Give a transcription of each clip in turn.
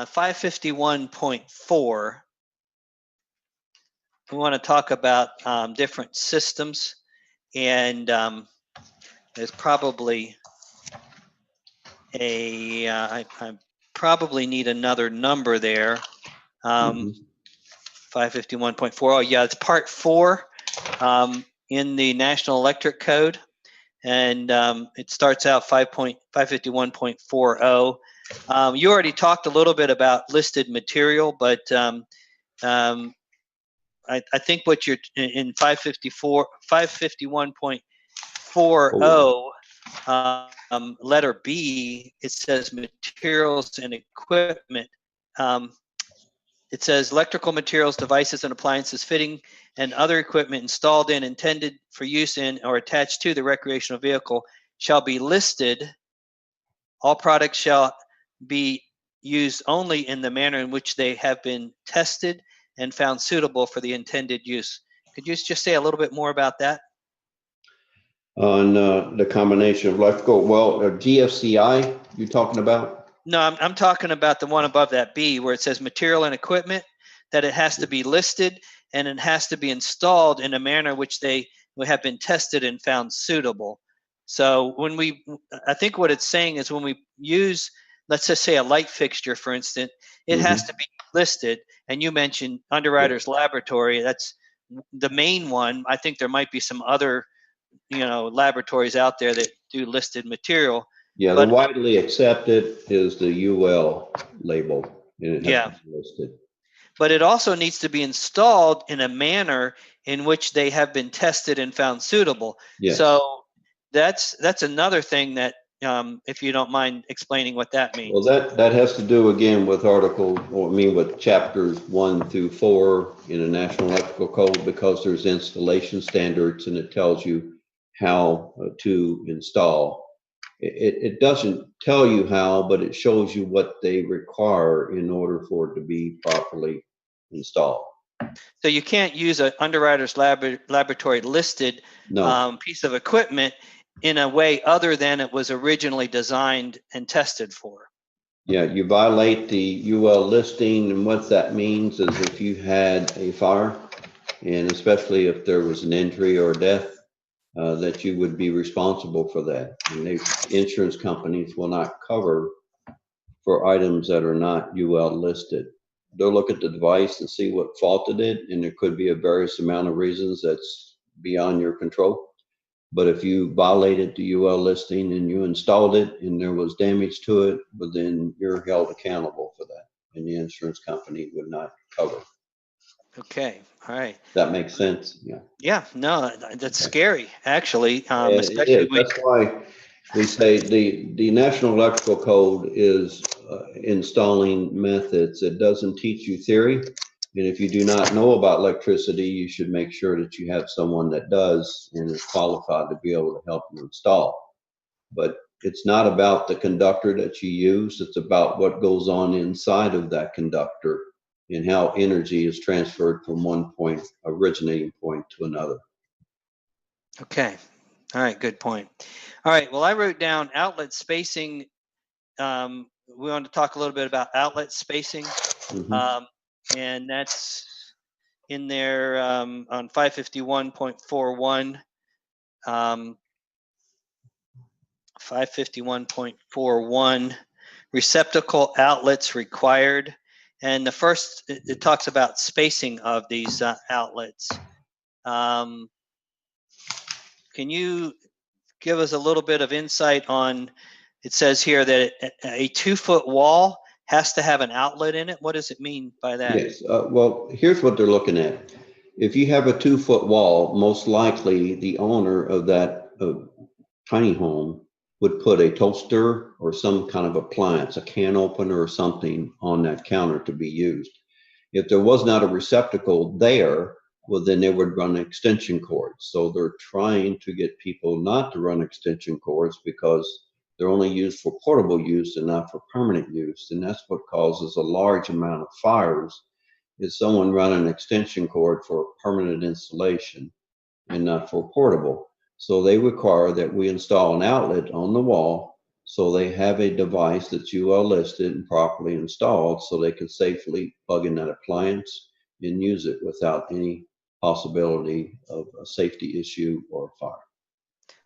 551.4, we want to talk about different systems, and there's probably I probably need another number there. 551.4. Oh, yeah, it's part 4 in the National Electric Code, and it starts out 551.40. You already talked a little bit about listed material, but I think what you're in 551.40, letter B, it says materials and equipment. It says electrical materials, devices, and appliances, fitting, and other equipment installed in, intended for use in, or attached to the recreational vehicle shall be listed. All products shall be used only in the manner in which they have been tested and found suitable for the intended use. Could you just say a little bit more about that? On the combination of electrical, well, GFCI you're talking about? No, I'm talking about the one above that, B, where it says material and equipment, that it has to be listed and it has to be installed in a manner which they have been tested and found suitable. So I think what it's saying is when we use, let's just say a light fixture, for instance, it has to be listed. And you mentioned Underwriter's Laboratory. That's the main one. I think there might be some other, laboratories out there that do listed material. Yeah, the widely accepted is the UL label. And it has to be listed. But it also needs to be installed in a manner in which they have been tested and found suitable. Yes. So that's another thing that, if you don't mind explaining what that means. Well, that has to do again with with chapters 1 through 4 in the National Electrical Code, because there's installation standards and it tells you how to install. It doesn't tell you how, but it shows you what they require in order for it to be properly installed. So you can't use an Underwriter's Laboratory listed piece of equipment in a way other than it was originally designed and tested for. Yeah, you violate the UL listing, and what that means is if you had a fire, and especially if there was an injury or death, that you would be responsible for that. And insurance companies will not cover for items that are not UL listed. They'll look at the device and see what faulted it, and there could be a various amount of reasons that's beyond your control. But if you violated the UL listing and you installed it and there was damage to it, well, then you're held accountable for that, and the insurance company would not cover. Okay. All right. That makes sense. Yeah. Yeah. No, that's scary, actually. Especially that's why we say the National Electrical Code is installing methods. It doesn't teach you theory. And if you do not know about electricity, you should make sure that you have someone that does and is qualified to be able to help you install. But it's not about the conductor that you use. It's about what goes on inside of that conductor and how energy is transferred from one originating point to another. Okay. All right. Good point. All right. Well, I wrote down outlet spacing. We want to talk a little bit about outlet spacing. And that's in there on 551.41. 551.41, receptacle outlets required. And the first, it talks about spacing of these outlets. Can you give us a little bit of insight on, it says here that a 2-foot wall has to have an outlet in it. What does it mean by that? Yes. Well, here's what they're looking at. If you have a 2-foot wall, most likely the owner of that tiny home would put a toaster or some kind of appliance, a can opener or something on that counter to be used. If there was not a receptacle there, well, then they would run extension cords. So they're trying to get people not to run extension cords because they're only used for portable use and not for permanent use. And that's what causes a large amount of fires, is someone running an extension cord for permanent installation and not for portable. So they require that we install an outlet on the wall So they have a device that's UL listed and properly installed so they can safely plug in that appliance and use it without any possibility of a safety issue or fire.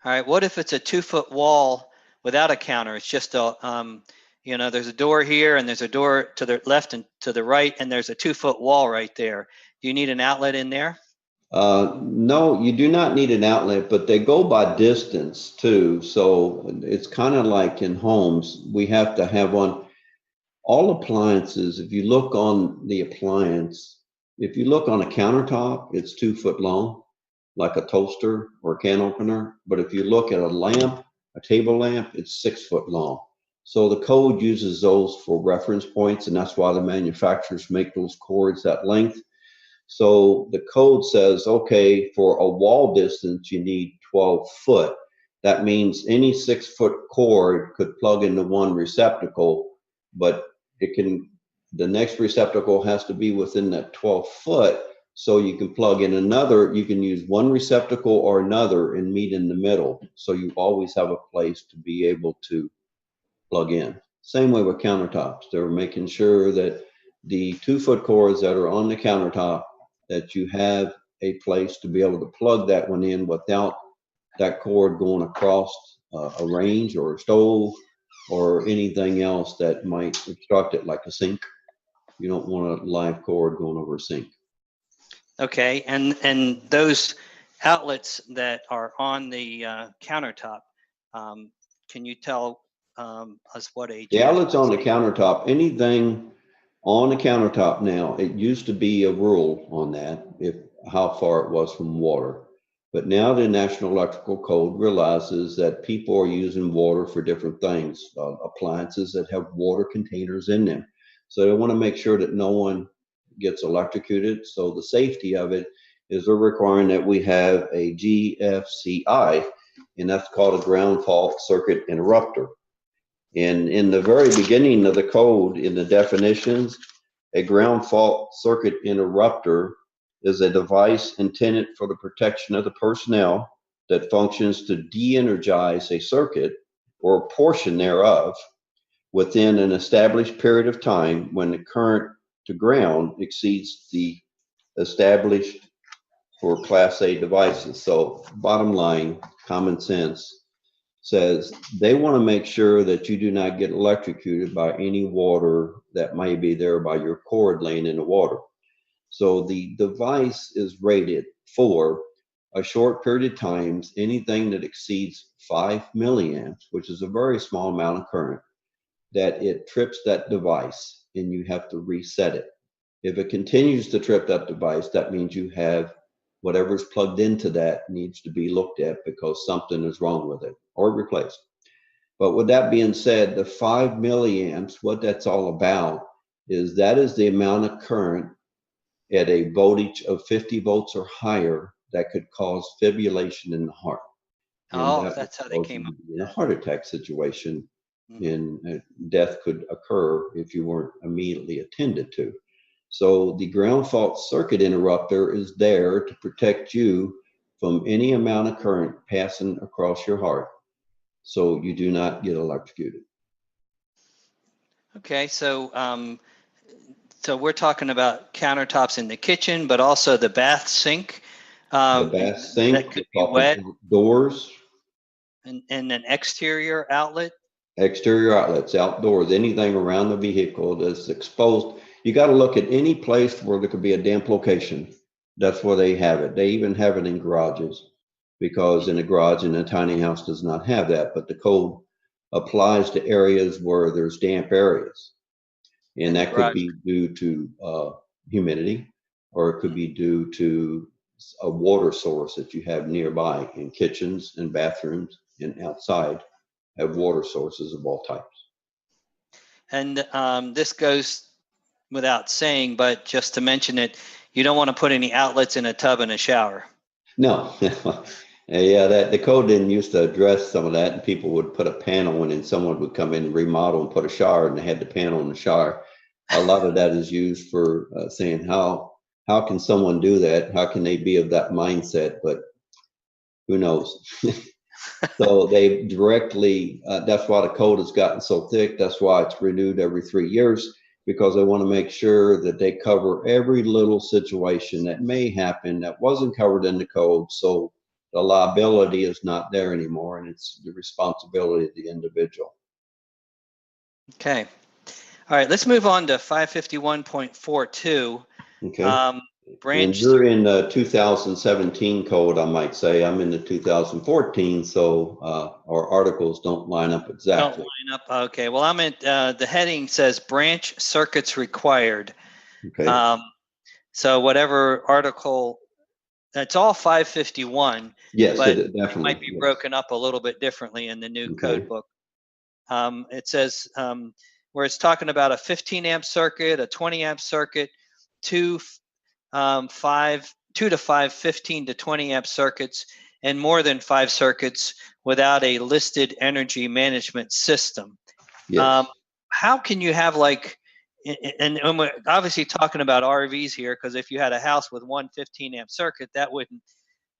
All right. What if it's a 2-foot wall without a counter? It's just there's a door here and there's a door to the left and to the right, and there's a 2-foot wall right there. Do you need an outlet in there? No, you do not need an outlet, but they go by distance too. So it's kind of like in homes, we have to have one. All appliances, if you look on the appliance, if you look on a countertop, it's 2 foot long, like a toaster or a can opener. But if you look at a lamp, a table lamp, it's 6 foot long. So the code uses those for reference points, and that's why the manufacturers make those cords that length. So the code says, okay, for a wall distance, you need 12 foot. That means any 6 foot cord could plug into one receptacle, but the next receptacle has to be within that 12 foot. So you can plug in another, you can use one receptacle or another and meet in the middle. So you always have a place to be able to plug in. Same way with countertops. They're making sure that the 2 foot cords that are on the countertop, that you have a place to be able to plug that one in without that cord going across a range or a stove or anything else that might obstruct it, like a sink. You don't want a live cord going over a sink. Okay. And those outlets that are on the countertop, can you tell us what age? The outlets on the countertop, anything on the countertop now, it used to be a rule on that, if how far it was from water. But now the National Electrical Code realizes that people are using water for different things, appliances that have water containers in them. So they want to make sure that no one gets electrocuted. So the safety of it is they're requiring that we have a GFCI, and that's called a ground fault circuit interrupter. And in the very beginning of the code, in the definitions, a ground fault circuit interrupter is a device intended for the protection of the personnel that functions to de-energize a circuit or a portion thereof within an established period of time when the current to ground exceeds the established for Class A devices. So bottom line, common sense says they want to make sure that you do not get electrocuted by any water that may be there by your cord laying in the water. So the device is rated for a short period of times, anything that exceeds 5 milliamps, which is a very small amount of current, that it trips that device and you have to reset it. If it continues to trip that device, that means you have whatever's plugged into that needs to be looked at because something is wrong with it or replaced. But with that being said, the 5 milliamps, what that's all about is that is the amount of current at a voltage of 50 volts or higher that could cause fibrillation in the heart. And that's how they came up. In a heart attack situation, Mhm. and death could occur if you weren't immediately attended to. So the ground fault circuit interrupter is there to protect you from any amount of current passing across your heart, so you do not get electrocuted. Okay, so we're talking about countertops in the kitchen, but also the bath sink. The bath sink, that could be wet. Doors, and an exterior outlet. exterior outlets, outdoors, anything around the vehicle that's exposed. You got to look at any place where there could be a damp location. That's where they have it. They even have it in garages, because in a garage in a tiny house does not have that, but the code applies to areas where there's damp areas. And that could be due to humidity, or it could be due to a water source that you have nearby. In kitchens and bathrooms and outside have water sources of all types. And this goes without saying, but just to mention it, you don't want to put any outlets in a tub and a shower. No. Yeah, that the code didn't used to address some of that, and people would put a panel in, and someone would come in and remodel and put a shower, and they had the panel in the shower. A lot of that is used for saying how can someone do that? How can they be of that mindset? But who knows? So they directly, that's why the code has gotten so thick. That's why it's renewed every 3 years, because they want to make sure that they cover every little situation that may happen that wasn't covered in the code. So the liability is not there anymore, and it's the responsibility of the individual. Okay. All right, let's move on to 551.42. Okay. And Branch you're in the 2017 code, I might say. I'm in the 2014, so our articles don't line up don't exactly. line up. Okay, well, I'm at the heading says branch circuits required. Okay. So whatever article, it's all 551, Yes, but it it definitely. might be Yes. broken up a little bit differently in the new code Okay. book. It says where it's talking about a 15 amp circuit, a 20 amp circuit, two to five 15 to 20 amp circuits, and more than 5 circuits without a listed energy management system. Yes. How can you have like, and we're obviously talking about RVs here, because if you had a house with one 15 amp circuit, that wouldn't,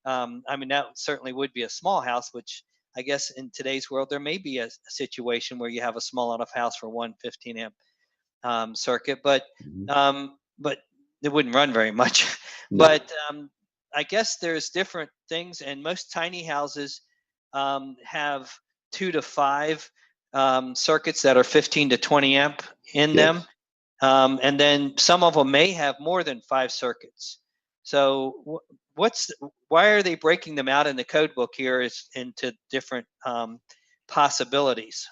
I mean, that certainly would be a small house, which I guess in today's world, there may be a situation where you have a small enough house for one 15 amp circuit, but it wouldn't run very much. No. But I guess there's different things, and most tiny houses have 2 to 5 circuits that are 15 to 20 amp in them, and then some of them may have more than 5 circuits. So why are they breaking them out in the code book here into different possibilities?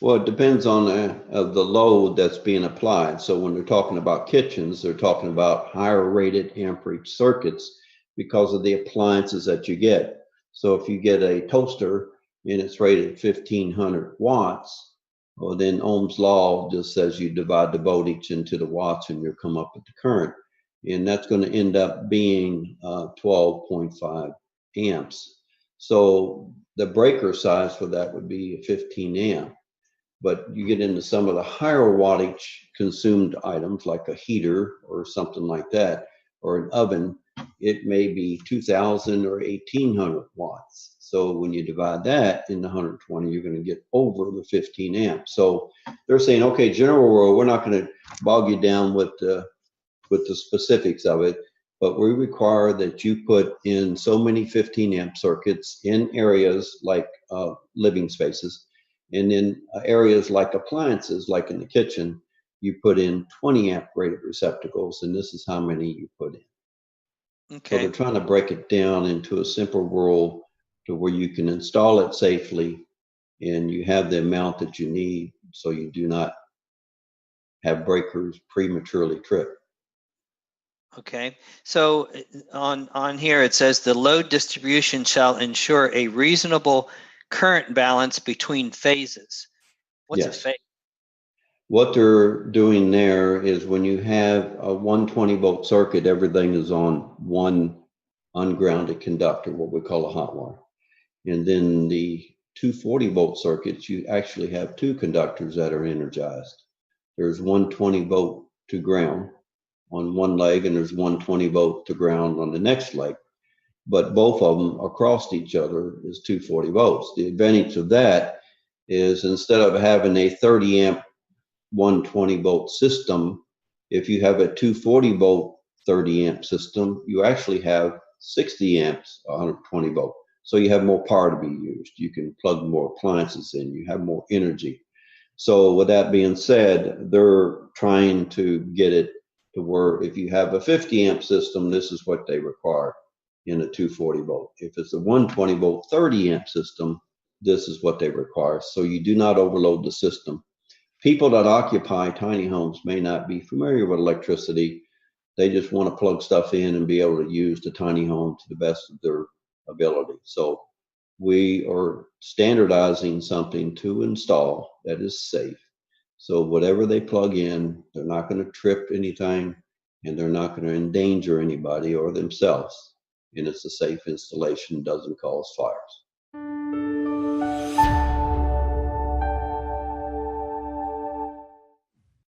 Well, it depends on the load that's being applied. So when they're talking about kitchens, they're talking about higher rated amperage circuits because of the appliances that you get. So if you get a toaster and it's rated 1500 watts, well, then Ohm's law just says you divide the voltage into the watts and you'll come up with the current. And that's going to end up being 12.5 amps. So the breaker size for that would be a 15 amp. But you get into some of the higher wattage consumed items like a heater or something like that, or an oven, it may be 2000 or 1800 watts. So when you divide that into 120, you're going to get over the 15 amps. So they're saying, okay, general rule, we're not going to bog you down with the specifics of it, but we require that you put in so many 15 amp circuits in areas like living spaces. And in areas like appliances, like in the kitchen, you put in 20 amp rated receptacles, and this is how many you put in. So they're Okay. trying to break it down into a simple rule to where you can install it safely and you have the amount that you need so you do not have breakers prematurely trip. Okay. So on here it says the load distribution shall ensure a reasonable current balance between phases. What's a Yes. phase? What they're doing there is when you have a 120 volt circuit, everything is on one ungrounded conductor, what we call a hot wire. And then the 240 volt circuits, you actually have two conductors that are energized. There's 120 volt to ground on one leg, and there's 120 volt to ground on the next leg. But both of them across each other is 240 volts. The advantage of that is instead of having a 30 amp 120 volt system, if you have a 240 volt 30 amp system, you actually have 60 amps 120 volt. So you have more power to be used. You can plug more appliances in. You have more energy. So with that being said, they're trying to get it to where if you have a 50 amp system, this is what they require in a 240 volt. If it's a 120 volt 30 amp system, this is what they require. So you do not overload the system. People that occupy tiny homes may not be familiar with electricity. They just want to plug stuff in and be able to use the tiny home to the best of their ability. So we are standardizing something to install that is safe. So whatever they plug in, they're not going to trip anything and they're not going to endanger anybody or themselves. And it's a safe installation, doesn't cause fires.